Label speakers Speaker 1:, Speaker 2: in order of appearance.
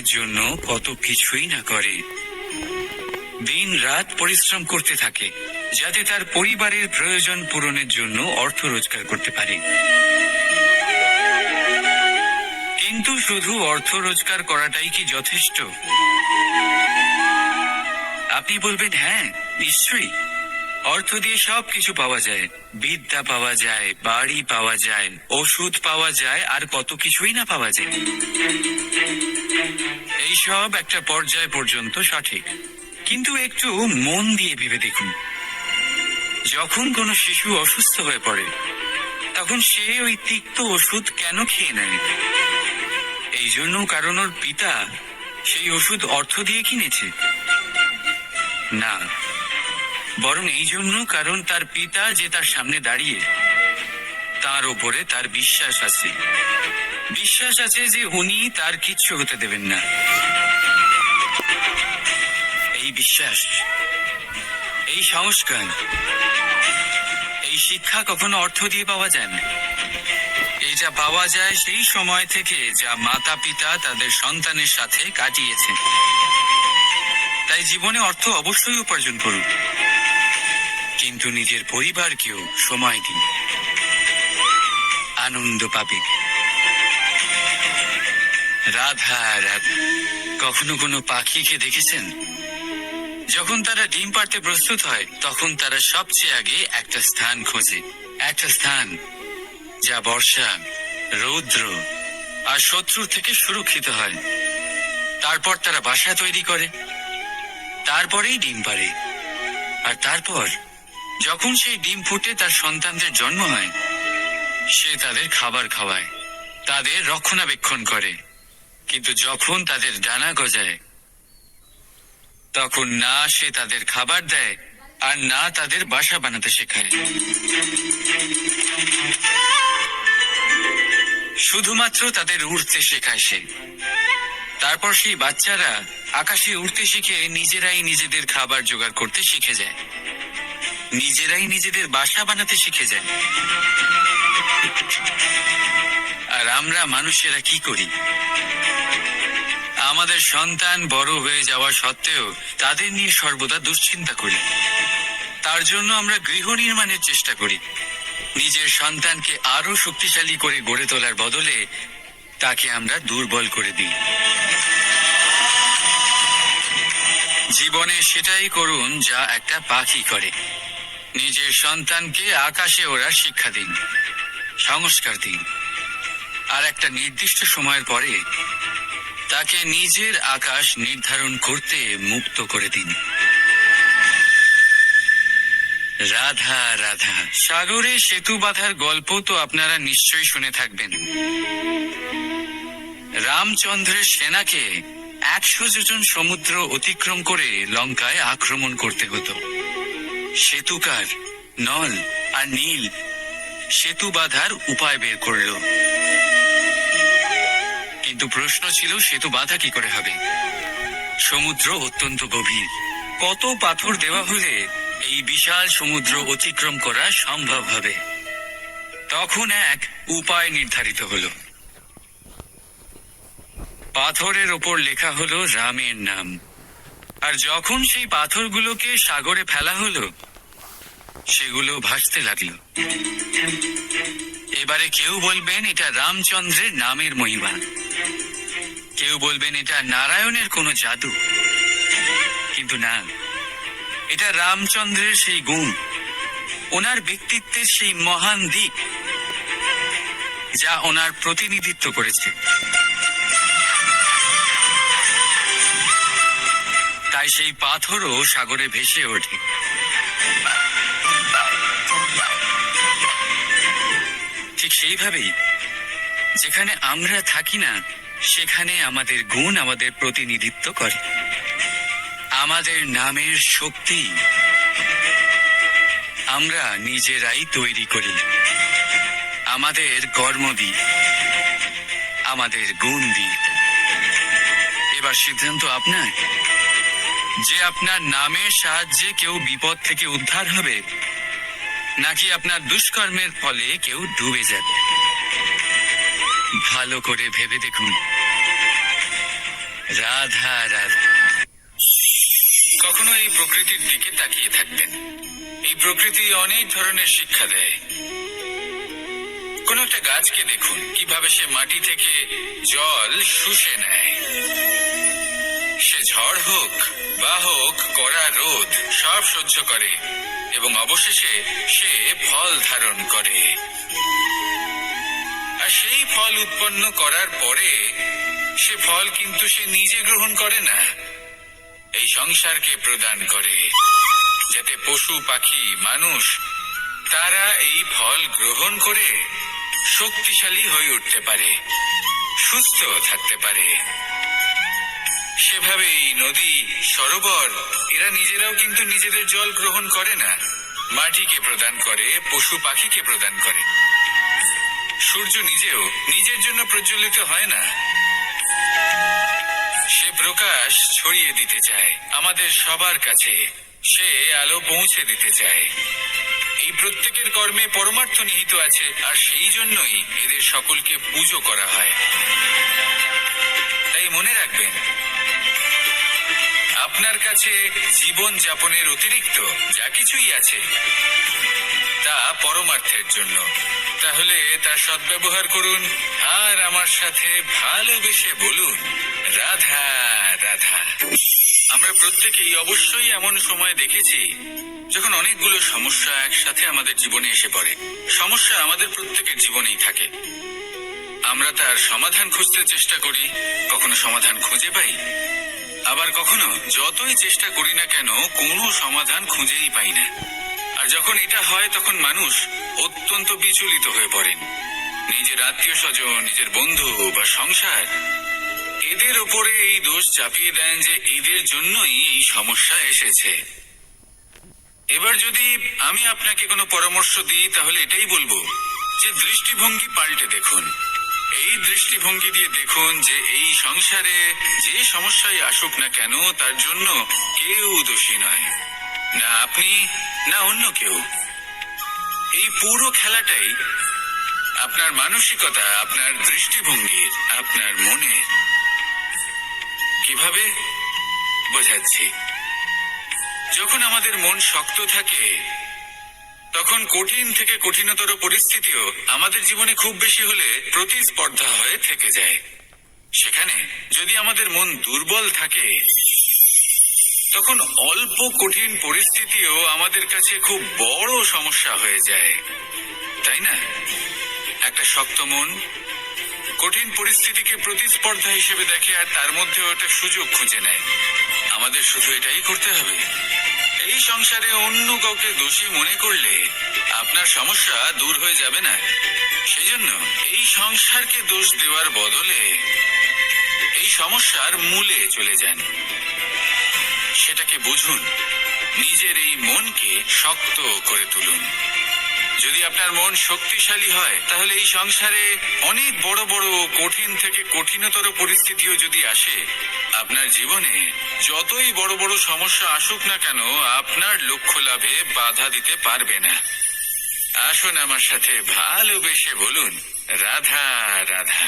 Speaker 1: পরিবারের জন্য কত কিছুই না করে, দিন রাত পরিশ্রম করতে থাকে যাতে তার পরিবারের প্রয়োজন পূরণের জন্য অর্থ রোজগার করতে পারে। কিন্তু শুধু অর্থ রোজগার করাটাই কি যথেষ্ট? আপনি বলবেন হ্যাঁ, নিশ্চয়ই। অর্থ দিয়ে সবকিছু পাওয়া যায়, বিদ্যা পাওয়া যায়, বাড়ি পাওয়া যায়, ওষুধ পাওয়া যায়, আর কত কিছুই না পাওয়া যায়। এইসব একটা পর্যায় পর্যন্ত সঠিক, কিন্তু একটু মন দিয়ে ভেবে দেখুন, যখন কোনো শিশু অসুস্থ হয়ে পড়ে তখন সে ওই তিক্ত ওষুধ কেন খেয়ে নেয়? এই জন্য কারণ ওর পিতা সেই ওষুধ অর্থ দিয়ে কিনেছে? না, বরং এই জন্য কারণ তার পিতা যে তার সামনে দাঁড়িয়ে, তার ওপরে তার বিশ্বাস আছে। বিশ্বাস আছে যে উনি তার কিচ্ছু হতে দেবেন না। এই বিশ্বাস, এই সংস্কার, এই শিক্ষা কখনো অর্থ দিয়ে পাওয়া যায় না। এটা পাওয়া যায় সেই সময় থেকে যা মাতা পিতা তাদের সন্তানের সাথে কাটিয়েছেন। তাই জীবনে অর্থ অবশ্যই উপার্জন করুন, কিন্তু নিজের পরিবারকেও সময় দিন, আনন্দ পাবে। রাধা রাধা। কখনো কোনো পাখিকে দেখেছেন? যখন তারা ডিম পাড়তে প্রস্তুত হয় তখন তারা সবচেয়ে আগে একটা স্থান খোঁজে, একটা স্থান যা বর্ষা, রৌদ্র আর শত্রু থেকে সুরক্ষিত হয়। তারপর তারা বাসা তৈরি করে, তারপরেই ডিম পাড়ে। আর তারপর যখন সেই ডিম ফুটে তার সন্তানদের জন্ম হয়, সে তাদের খাবার খাওয়ায়, তাদের রক্ষণাবেক্ষণ করে। কিন্তু যখন তাদের ডানা গজায় তখন না সে তাদের খাবার দেয় আর না তাদের বাসা বানাতে শেখায়। শুধুমাত্র তাদের উড়তে শেখায় সে। তারপর সেই বাচ্চারা আকাশে উড়তে শিখে নিজেরাই নিজেদের খাবার জোগাড় করতে শিখে যায়, নিজেরাই নিজেদের বাসা বানাতে শিখে যায়। আর আমরা মানুষেরা কি করি? আমাদের সন্তান বড় হয়ে যাওয়া সত্ত্বেও তাদের নিয়ে সর্বদা দুশ্চিন্তা করি। তার জন্য আমরা গৃহ নির্মাণের চেষ্টা করি। নিজের সন্তানকে আরো শক্তিশালী করে গড়ে তোলার বদলে তাকে আমরা দুর্বল করে দিই। জীবনে সেটাই করুন যা একটা পাখি করে। নিজের সন্তানকে আকাশে ওড়ার শিক্ষা দিন, সংস্কার দিন, আর একটা নির্দিষ্ট সময়ের পরে তাকে নিজের আকাশ নির্ধারণ করতে মুক্ত করে দিন। রাধা রাধা। সাগরে সেতু বাঁধার গল্প তো আপনারা নিশ্চয়ই শুনে থাকবেন। রামচন্দ্রের সেনাকে 100 যোজন সমুদ্র অতিক্রম করে লঙ্কায় আক্রমণ করতে হতো। সেতুকার নল আর নীল সেতু বাঁধার উপায় বের করল, কিন্তু প্রশ্ন ছিল সেতু বাঁধা কি করে হবে? সমুদ্র অত্যন্ত গভীর, কত পাথর দেওয়া হলে এই বিশাল সমুদ্র অতিক্রম করা সম্ভব হবে? তখন এক উপায় নির্ধারিত হলো। পাথরের ওপর লেখা হলো রামের নাম, আর যখন সেই পাথরগুলোকে সাগরে ফেলা হলো সেগুলো ভাসতে লাগলো। এবারে কেউ বলবেন এটা রামচন্দ্রের নামের মহিমা, কেউ বলবেন এটা নারায়ণের কোনো জাদু, কিন্তু না, এটা রামচন্দ্রের সেই গুণ, ওনার ব্যক্তিত্বের সেই মহান দিক যা ওনার প্রতিনিধিত্ব করেছে। তাই সেই পাথরও সাগরে ভেসে ওঠে। ঠিক সেইভাবেই যেখানে আমরা থাকি না সেখানে আমাদের গুণ আমাদের প্রতিনিধিত্ব করে। আমাদের নামের শক্তি আমরা নিজেরাই তৈরি করি, আমাদের কর্ম দিই, আমাদের গুণ দিই। এবার সিদ্ধান্ত আপনার যে আপনার নামের সাহায্যে কেউ বিপদ থেকে উদ্ধার হবে নাকি আপনার দুষ্কর্মের ফলে কেউ ডুবে যাবে। ভালো করে ভেবে দেখুন। রাধা রাধা। কখনো এই প্রকৃতির দিকে তাকিয়ে থাকবেন। এই প্রকৃতি অনেক ধরনের শিক্ষা দেয়। কোন একটা গাছকে দেখুন কিভাবে সে মাটি থেকে জল শুষে নেয়। সে ঝড় হোক বা হোক কড়া রোদ সব সহ্য করে এবং অবশেষে সে ফল ধারণ করে। আর সেই ফল উৎপন্ন করার পরে সে ফল কিন্তু সে নিজে গ্রহণ করে না, এই সংসারকে প্রদান করে, যাতে পশু পাখি মানুষ তারা এই ফল গ্রহণ করে শক্তিশালী হয়ে উঠতে পারে, সুস্থ থাকতে পারে। সেভাবেই নদী, সরোবর এরা নিজেরাও কিন্তু নিজেদের জল গ্রহণ করে না, মাটিকে প্রদান করে, পশু পাখিকে প্রদান করে। সূর্য নিজেও নিজের জন্য প্রজ্বলিত হয় না, সে প্রকাশ ছড়িয়ে দিতে চায় আমাদের সবার কাছে, সে আলো পৌঁছে দিতে চায়। এই প্রত্যেকের কর্মে পরমার্থ নিহিত আছে, আর সেই জন্যই এদের সকলকে পুজো করা হয়। তাই মনে রাখবেন, আপনার কাছে জীবন যাপনের অতিরিক্ত যা কিছুই আছে তা পরমার্থের জন্য। তাহলে তার সদ্ব্যবহার করুন আর আমার সাথে ভালোবেসে বলুন রাধা রাধা। আমরা প্রত্যেকেই অবশ্যই এমন সময় দেখেছি যখন অনেকগুলো সমস্যা একসাথে আমাদের জীবনে এসে পড়ে। সমস্যা আমাদের প্রত্যেকের জীবনেই থাকে, আমরা তার সমাধান খুঁজতে চেষ্টা করি, কখনো সমাধান খুঁজে পাই, আবার কখনো যতই চেষ্টা করি না কেন কোনো সমাধান খুঁজেই পাই না। আর যখন এটা হয় তখন মানুষ অত্যন্ত বিচলিত হয়ে পড়েন। নিজের আত্মীয় স্বজন, নিজের বন্ধু বা সংসার এদের উপরে এই দোষ চাপিয়ে দেন যে এদের জন্যই এই সমস্যা এসেছে। এবার যদি আমি আপনাকে কোনো পরামর্শ দিই তাহলে এটাই বলবো যে দৃষ্টিভঙ্গি পাল্টে দেখুন। এই দৃষ্টিভঙ্গি দিয়ে দেখুন যে এই সংসারে যে সমস্যায় আসুক না কেন তার জন্য কেউ দোষী নয়, না আপনি না অন্য কেউ। এই পুরো খেলাটাই আপনার মানসিকতা, আপনার দৃষ্টিভঙ্গির, আপনার মনের। কিভাবে বোঝাচ্ছি, যখন আমাদের মন শক্ত থাকে তখন কঠিন থেকে কঠিনতর পরিস্থিতিও আমাদের জীবনে খুব বেশি হলে প্রতিস্পর্ধা হয়ে থেকে যায়। সেখানে যদি আমাদের মন দুর্বল থাকে তখন অল্প কঠিন পরিস্থিতিও আমাদের কাছে খুব বড় সমস্যা হয়ে যায়, তাই না? একটা শক্ত মন কঠিন পরিস্থিতিকে প্রতিস্পর্ধা হিসেবে দেখে আর তার মধ্যে ওটা সুযোগ খুঁজে নেয়। আমাদের শুধু এটাই করতে হবে। এই সংসারে অন্য কাউকে দোষী মনে করলে আপনার সমস্যা দূর হয়ে যাবে না। সেই জন্য এই সংসারকে দোষ দেওয়ার বদলে এই সমস্যার মূলে চলে যান, সেটাকে বুঝুন, নিজের এই মনকে শক্ত করে তুলুন। যদি আপনার মন শক্তিশালী হয় তাহলে এই সংসারে অনেক বড় বড় কঠিন থেকে কঠিনতর পরিস্থিতিও যদি আসে, আপনার জীবনে যতই বড় বড় সমস্যা আসুক না কেন আপনার লক্ষ্য লাভে বাধা দিতে পারবে না। আসুন আমার সাথে ভালোবেসে বলুন রাধা রাধা।